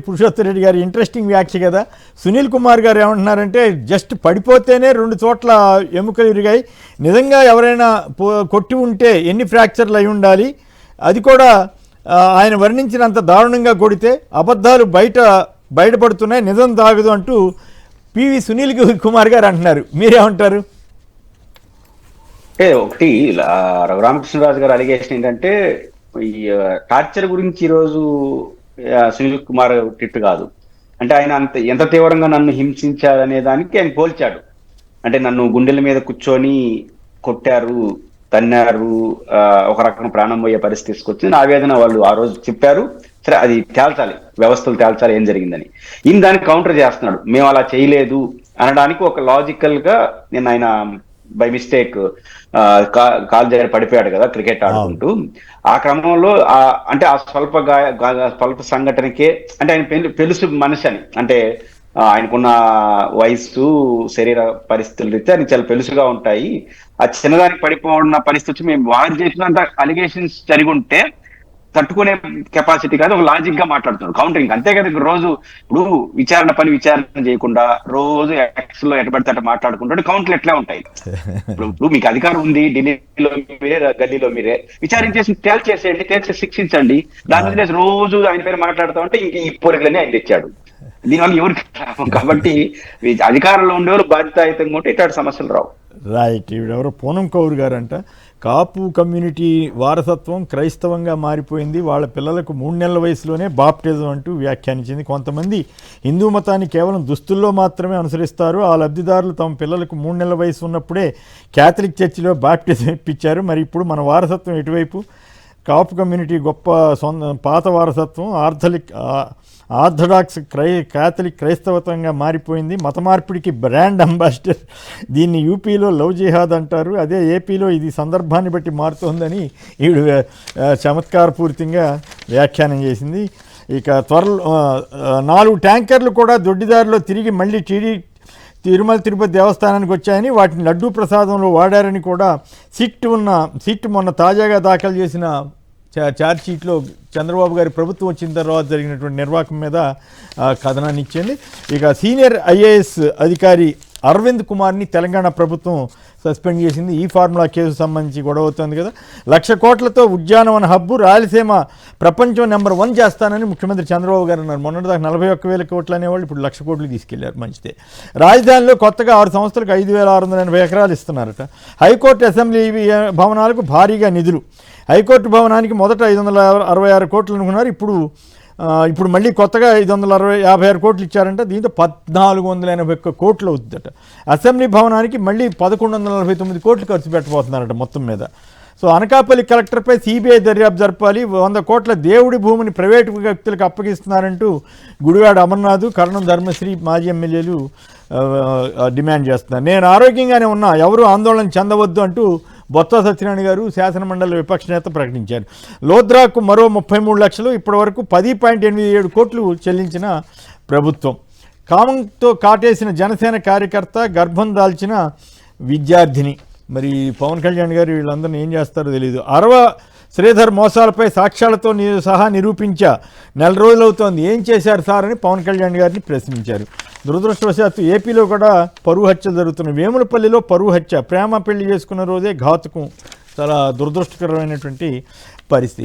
పురుషోత్తం రెడ్డి గారు ఇంట్రెస్టింగ్ వ్యాఖ్య కదా. సునీల్ కుమార్ గారు ఏమంటున్నారంటే జస్ట్ పడిపోతేనే 2 చోట్ల ఎముకలు ఇరిగాయి, నిజంగా ఎవరైనా కొట్టి ఉంటే ఎన్ని ఫ్రాక్చర్లు అయి ఉండాలి, అది కూడా ఆయన వర్ణించినంత దారుణంగా కొడితే అబద్ధాలు బయటపడుతున్నాయి, నిజం తాగదు అంటూ పివి సునీల్ కుమార్ గారు అంటున్నారు. మీరేమంటారు? ఒకటి రఘురామకృష్ణరాజు గారు అలిగేషన్ ఏంటంటే ఈ టార్చర్ గురించి ఈరోజు సునీల్ కుమార్ టిట్టు కాదు అంటే, ఆయన ఎంత తీవ్రంగా నన్ను హింసించారనే దానికి ఆయన పోల్చాడు. అంటే నన్ను గుండెల మీద కూర్చొని కొట్టారు, తన్నారు, ఒక రకం ప్రాణం పోయే పరిస్థితి తీసుకొచ్చి ఆవేదన వాళ్ళు ఆ రోజు చెప్పారు. సరే, అది తేల్చాలి, వ్యవస్థలు తేల్చాలి ఏం జరిగిందని. ఈయన దానికి కౌంటర్ చేస్తున్నాడు, మేము అలా చేయలేదు అనడానికి ఒక లాజికల్ గా. నేను ఆయన బై మిస్టేక్ కాలు జారి పడిపోయాడు కదా క్రికెట్ ఆడుకుంటూ, ఆ క్రమంలో అంటే ఆ స్వల్ప సంఘటనకే, అంటే ఆయన తెలుసు మనిషి అని, అంటే ఆయనకున్న వయస్సు శరీర పరిస్థితుల రీత్యా ఆయన చాలా పెలుసుగా ఉంటాయి. ఆ చిన్నదానికి పడిపోన్న పరిస్థితి వచ్చి మేము వారు చేసినంత అలిగేషన్స్ జరిగి ఉంటే తట్టుకునే కెపాసిటీ కాదు, ఒక లాజిక్ గా మాట్లాడుతున్నాడు కౌంటరింగ్. అంతే కదా, రోజు ఇప్పుడు విచారణ చేయకుండా రోజు ఎక్స్ లో ఎటబడితే అట్లా మాట్లాడుకుంటే కౌంటర్లు ఎట్లా ఉంటాయి? ఇప్పుడు మీకు అధికారం ఉంది, ఢిల్లీలో మీరే, గల్లీలో మీరే విచారించేసి తేల్చేసి శిక్షించండి. దాని మీద రోజు ఆయన పేరు మాట్లాడుతూ ఉంటే ఇంక ఈ పోలికలన్నీ ఆయన తెచ్చాడు. దీనివల్ల ఎవరికి కాబట్టి అధికారంలో ఉండేవారు బాధ్యతాయుతంగా ఉంటే ఇట్లాంటి సమస్యలు రావు. రైట్. ఎవరో పూనం కౌర్ గారంట, కాపు కమ్యూనిటీ వారసత్వం క్రైస్తవంగా మారిపోయింది, వాళ్ళ పిల్లలకు 3 నెలల వయసులోనే బాప్టిజం అంటూ వ్యాఖ్యానించింది. కొంతమంది హిందూ మతాన్ని కేవలం దుస్తుల్లో మాత్రమే అనుసరిస్తారు, ఆ లబ్ధిదారులు తమ పిల్లలకు 3 నెలల వయసు ఉన్నప్పుడే క్యాథలిక్ చర్చిలో బాప్టిజం ఇప్పించారు. మరి ఇప్పుడు మన వారసత్వం ఎటువైపు? కాపు కమ్యూనిటీ గొప్ప పాత వారసత్వం ఆర్థడాక్స్ క్యాథలిక్ క్రైస్తవత్వంగా మారిపోయింది, మత మార్పిడికి బ్రాండ్ అంబాసిడర్, దీన్ని యూపీలో లవ్ జిహాద్ అంటారు, అదే ఏపీలో ఇది సందర్భాన్ని బట్టి మారుతోందని ఈవిడ చమత్కారపూరితంగా వ్యాఖ్యానం చేసింది. ఇక త్వరలో 4 ట్యాంకర్లు కూడా దొడ్డిదారిలో తిరిగి మళ్ళీ తిరుమల తిరుపతి దేవస్థానానికి వచ్చాయని, వాటిని లడ్డూ ప్రసాదంలో వాడారని కూడా సిట్ మొన్న తాజాగా దాఖలు చేసిన ఛార్జ్ షీట్లో చంద్రబాబు గారి ప్రభుత్వం వచ్చిన తర్వాత జరిగినటువంటి నిర్వాహకం మీద కథనాన్ని ఇచ్చింది. ఇక సీనియర్ ఐఏఎస్ అధికారి అరవింద్ కుమార్ని తెలంగాణ ప్రభుత్వం సస్పెండ్ చేసింది. ఈ ఫార్ములా కేసు సంబంధించి గొడవ అవుతుంది కదా. 1,00,000 కోట్లతో ఉద్యానవన హబ్బు, రాయలసీమ ప్రపంచం నెంబర్ 1 చేస్తానని ముఖ్యమంత్రి చంద్రబాబు గారు అన్నారు. మొన్నటిదాకా 41,000 కోట్లు అనేవాళ్ళు ఇప్పుడు 1,00,000 కోట్లు తీసుకెళ్లారు. మంచిదే. రాజధానిలో కొత్తగా 6 సంస్థలకు 5,680 ఎకరాలు ఇస్తున్నారట. హైకోర్టు అసెంబ్లీ భవనాలకు భారీగా నిధులు. హైకోర్టు భవనానికి మొదట 566 కోట్లు అనుకున్నారు, ఇప్పుడు మళ్ళీ కొత్తగా 556 కోట్లు ఇచ్చారంట. దీంతో 1,481 కోట్లు అవుతుందట. అసెంబ్లీ భవనానికి మళ్ళీ 1,149 కోట్లు ఖర్చు పెట్టబోతున్నారట మొత్తం మీద. సో అనకాపల్లి కలెక్టర్పై సిబిఐ దర్యాప్తు జరపాలి, 100 కోట్ల దేవుడి భూమిని ప్రైవేటు వ్యక్తులకు అప్పగిస్తున్నారంటూ గుడివాడ అమర్నాథ్, కరణం ధర్మశ్రీ మాజీ ఎమ్మెల్యేలు డిమాండ్ చేస్తున్నారు. నేను ఆరోగ్యంగానే ఉన్నా, ఎవరు ఆందోళన చెందవద్దు అంటూ బొత్స సత్యనారాయణ గారు శాసనమండలి విపక్ష నేత ప్రకటించారు. లోద్రాకు మరో 33 లక్షలు, ఇప్పటివరకు 10.87 కోట్లు చెల్లించిన ప్రభుత్వం. కామంతో కాటేసిన జనసేన కార్యకర్త, గర్భం దాల్చిన విద్యార్థిని. మరి పవన్ కళ్యాణ్ గారు వీళ్ళందరినీ ఏం చేస్తారో తెలియదు. శ్రీధర్ మోసాలపై సాక్ష్యాలతో సహా నిరూపించా, 4 రోజులవుతోంది, ఏం చేశారు సార్ అని పవన్ కళ్యాణ్ గారిని ప్రశ్నించారు. దురదృష్టవశాత్తు ఏపీలో కూడా పరువు హత్యలు జరుగుతున్నాయి. వేములపల్లిలో పరువు హత్య, ప్రేమ పెళ్లి చేసుకున్న రోజే ఘాతుకం. చాలా దురదృష్టకరమైనటువంటి పరిస్థితి.